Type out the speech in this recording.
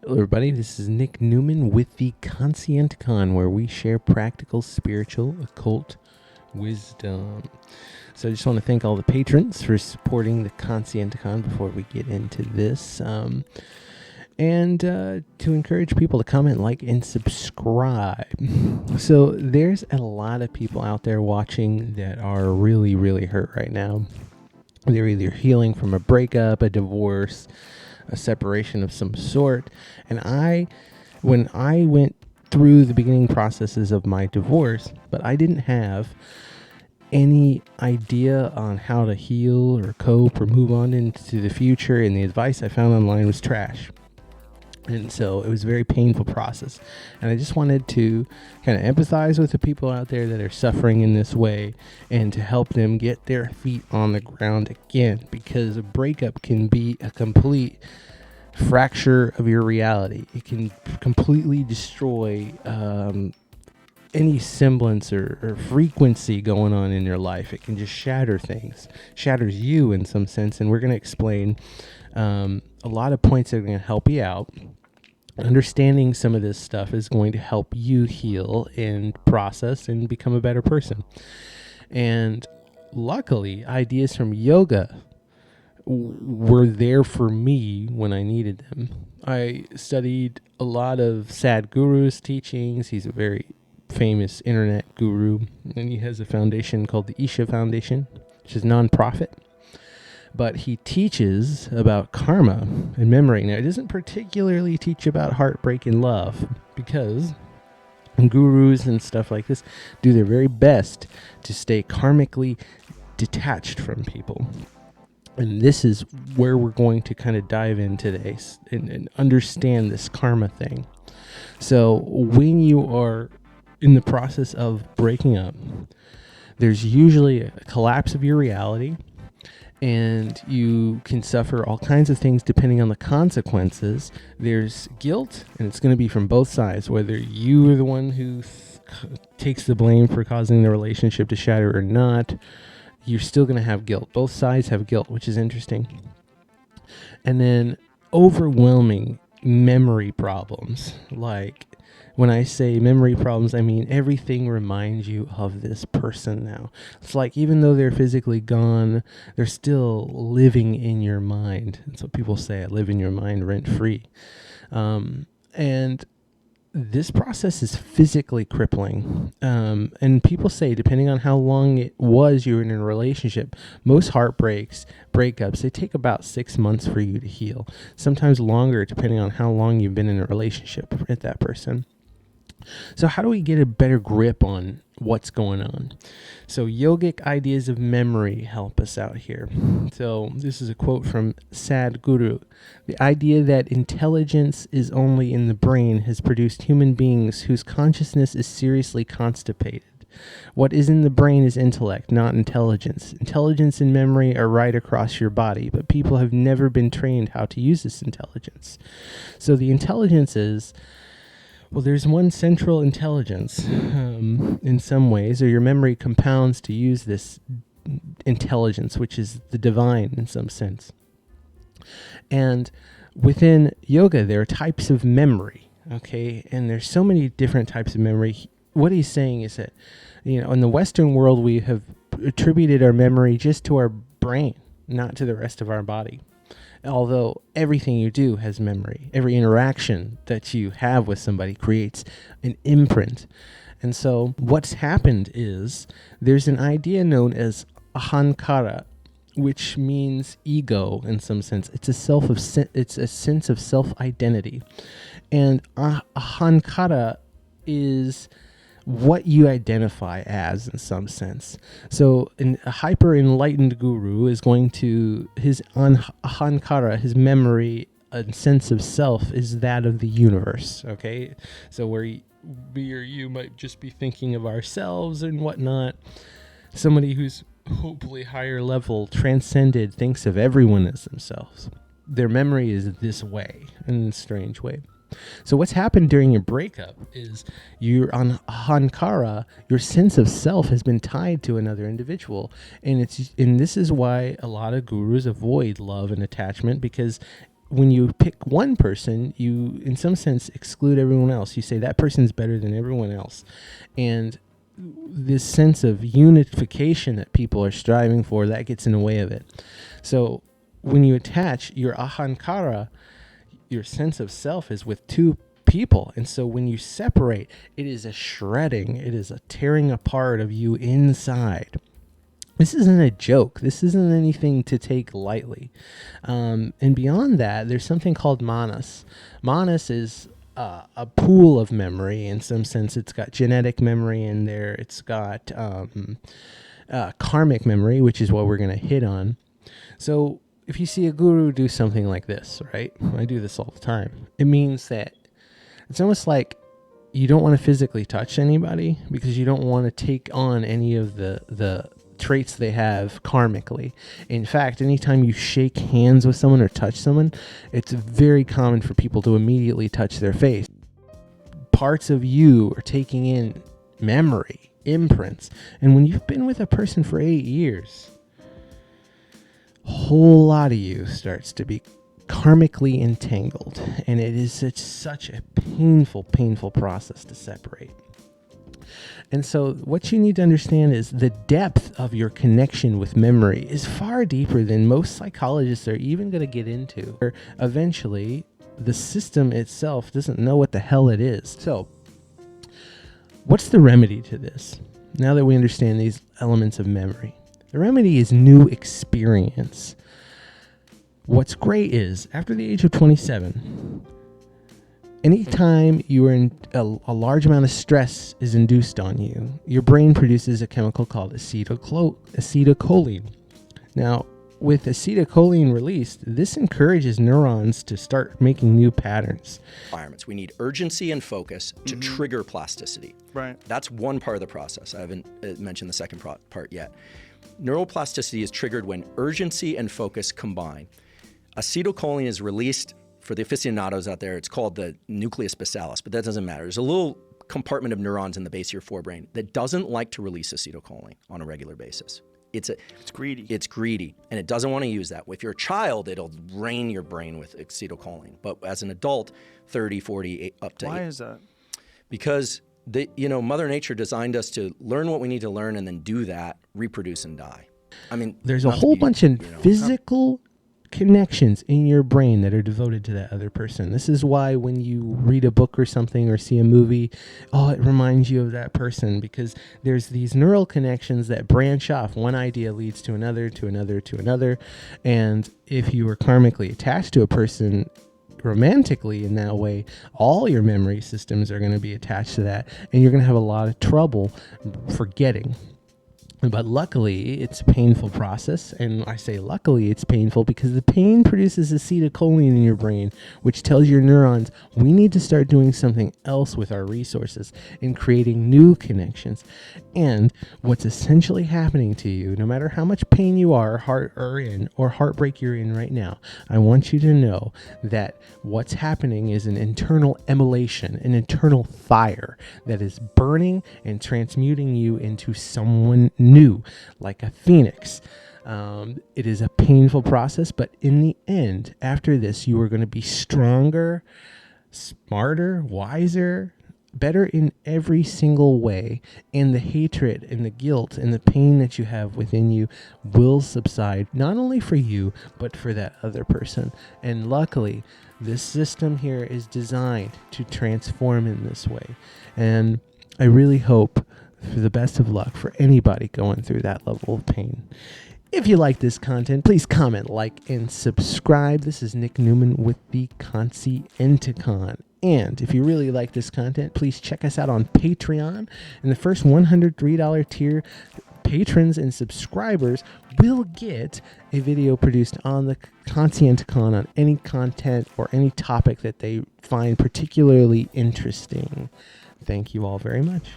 Hello, everybody. This is Nick Newman with the Conscienticon, where we share practical, spiritual, occult wisdom. So I just want to thank all the patrons for supporting the Conscienticon before we get into this. And to encourage people to comment, like, and subscribe. So there's a lot of people out there watching that are really, really hurt right now. They're either healing from a breakup, a divorce, a separation of some sort. And when I went through the beginning processes of my divorce, but I didn't have any idea on how to heal or cope or move on into the future, and the advice I found online was trash. And so it was a very painful process. And I just wanted to kind of empathize with the people out there that are suffering in this way and to help them get their feet on the ground again, because a breakup can be a complete fracture of your reality. It can completely destroy any semblance or frequency going on in your life. It can just shatter things, shatters you in some sense. And we're going to explain a lot of points that are going to help you out. Understanding some of this stuff is going to help you heal and process and become a better person. And luckily, ideas from yoga were there for me when I needed them. I studied a lot of Sadhguru's teachings. He's a very famous internet guru, and he has a foundation called the Isha Foundation, which is non-profit. But he teaches about karma and memory. Now, it doesn't particularly teach about heartbreak and love, because gurus and stuff like this do their very best to stay karmically detached from people. And this is where we're going to kind of dive in today and understand this karma thing. So when you are in the process of breaking up, there's usually a collapse of your reality, and you can suffer all kinds of things depending on the consequences. There's guilt, and it's going to be from both sides, whether you are the one who takes the blame for causing the relationship to shatter or not. You're still going to have guilt. Both sides have guilt, which is interesting. And then overwhelming memory problems. Like, when I say memory problems, I mean everything reminds you of this person now. It's like even though they're physically gone, they're still living in your mind. That's what people say, I live in your mind rent free. And this process is physically crippling. And people say, depending on how long it was you were in a relationship, most heartbreaks, breakups, they take about 6 months for you to heal. Sometimes longer, depending on how long you've been in a relationship with that person. So how do we get a better grip on what's going on? So yogic ideas of memory help us out here. So this is a quote from Sadhguru. The idea that intelligence is only in the brain has produced human beings whose consciousness is seriously constipated. What is in the brain is intellect, not intelligence. Intelligence and memory are right across your body, but people have never been trained how to use this intelligence. So the intelligence is, well, there's one central intelligence in some ways, or your memory compounds to use this intelligence, which is the divine in some sense. And within yoga, there are types of memory, okay? And there's so many different types of memory. What he's saying is that, in the Western world, we have attributed our memory just to our brain, not to the rest of our body. Although everything you do has memory. Every interaction that you have with somebody creates an imprint. And so what's happened is there's an idea known as ahankara, which means ego in some sense. It's a sense of self-identity. And ahankara is what you identify as in some sense. So a hyper enlightened guru is going to, his ahankara, his memory and sense of self is that of the universe. Okay. So where we or you might just be thinking of ourselves and whatnot. Somebody who's hopefully higher level, transcended, thinks of everyone as themselves. Their memory is this way, in a strange way. So what's happened during your breakup is you're on ahankara, your sense of self has been tied to another individual. And this is why a lot of gurus avoid love and attachment, because when you pick one person, you, in some sense, exclude everyone else. You say that person's better than everyone else. And this sense of unification that people are striving for, that gets in the way of it. So when you attach your ahankara, your sense of self is with two people. And so when you separate, it is a shredding, it is a tearing apart of you inside. This isn't a joke. This isn't anything to take lightly. And beyond that, there's something called manas. Manas is a pool of memory. In some sense, it's got genetic memory in there. It's got karmic memory, which is what we're going to hit on. So if you see a guru do something like this, right? I do this all the time. It means that it's almost like you don't want to physically touch anybody because you don't want to take on any of the traits they have karmically. In fact, anytime you shake hands with someone or touch someone, it's very common for people to immediately touch their face. Parts of you are taking in memory, imprints. And when you've been with a person for 8 years, a whole lot of you starts to be karmically entangled. And it is such a painful process to separate. And so what you need to understand is the depth of your connection with memory is far deeper than most psychologists are even going to get into. Eventually, the system itself doesn't know what the hell it is. So what's the remedy to this? Now that we understand these elements of memory, the remedy is new experience. What's great is after the age of 27, anytime you are in a large amount of stress is induced on you, your brain produces a chemical called acetylcholine. Now, with acetylcholine released, this encourages neurons to start making new patterns. Environments. We need urgency and focus to trigger plasticity. Right. That's one part of the process. I haven't mentioned the second part yet. Neuroplasticity is triggered when urgency and focus combine. Acetylcholine is released. For the aficionados out there, it's called the nucleus basalis, but that doesn't matter. There's a little compartment of neurons in the base of your forebrain that doesn't like to release acetylcholine on a regular basis. It's greedy. It's greedy, and it doesn't want to use that. If you're a child, it'll drain your brain with acetylcholine. But as an adult, 30, 40, up to 8. Why is that? Because Mother Nature designed us to learn what we need to learn and then do that, reproduce, and die. I mean, there's a whole bunch of physical connections in your brain that are devoted to that other person. This is why when you read a book or something or see a movie, it reminds you of that person, because there's these neural connections that branch off. One idea leads to another, to another, to another. And if you are karmically attached to a person romantically in that way, all your memory systems are going to be attached to that, and you're going to have a lot of trouble forgetting. But luckily, it's a painful process, and I say luckily it's painful because the pain produces acetylcholine in your brain, which tells your neurons we need to start doing something else with our resources and creating new connections. And what's essentially happening to you, no matter how much pain you are or heartbreak you're in right now, I want you to know that what's happening is an internal emulation, an internal fire that is burning and transmuting you into someone new, like a phoenix. It is a painful process, but in the end, after this, you are going to be stronger, smarter, wiser, better in every single way, and the hatred and the guilt and the pain that you have within you will subside, not only for you, but for that other person. And luckily, this system here is designed to transform in this way. And I really hope for the best of luck for anybody going through that level of pain. If you like this content, please comment, like, and subscribe. This is Nick Newman with the Acetylcholine. And if you really like this content, please check us out on Patreon. And the first $103 tier patrons and subscribers will get a video produced on the Acetylcholine on any content or any topic that they find particularly interesting. Thank you all very much.